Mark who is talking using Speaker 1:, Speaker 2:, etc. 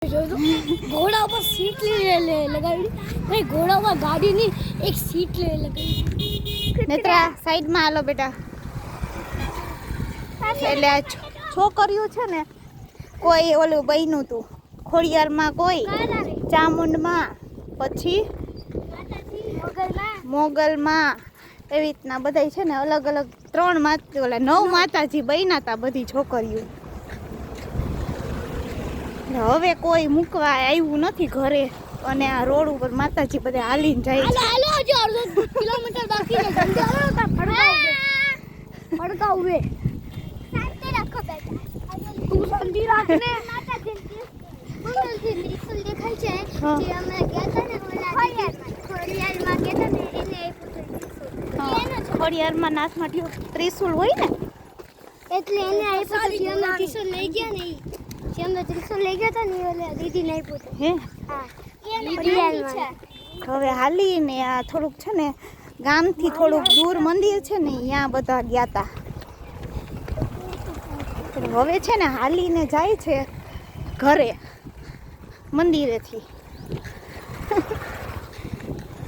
Speaker 1: घोड़ा पर सीट ले लगाई भाई घोड़ा पर गाड़ी नहीं एक सीट ले लगाई
Speaker 2: નેત્રા સાઈડમાં હાલો બેટા એટલે આ છોકરીઓ છે ને કોઈ ઓલું બન્યું તું ખોડિયારમાં કોઈ ચામુંડમાં પછી મોગલમાં એવી રીતના બધા છે ને અલગ અલગ 3 માતા ઓલા 9 માતાજી બન્યા હતા બધી છોકરીઓ હવે કોઈ મૂકવા આવ્યું નથી ઘરે અને આ રોડ ઉપર માતાજી બધા હાલીને જાય છે
Speaker 1: હાલો હજુ અડધો કિલોમીટર બાકી છે જલ્દી હાલો ફડકા ઉભે શાંતિ રાખો બેટા તું શાંતિ રાખ ને માતાજી ત્રિશુલ દેખાય છે જે અમે ગયા હતા ને ખોડિયારમાં ગયા હતા ને એને
Speaker 2: ખોડિયારમાં નાથમાં ત્રિશુલ હોય ને
Speaker 1: એટલે એને આપ્યું જે અમે ત્રિશુલ લઈ ગયા ને જે અમે ત્રિશુલ લઈ ગયા હતા ને ઓલે દીદી ને આપ્યું
Speaker 2: હે
Speaker 1: હા ખોડિયારમાં
Speaker 2: હવે હાલીને આ થોડુંક છે ને ગામથી થોડુંક દૂર મંદિર છે ને ત્યાં બધા ગયા હતા હવે છે ને હાલીને જાય છે ઘરે મંદિરેથી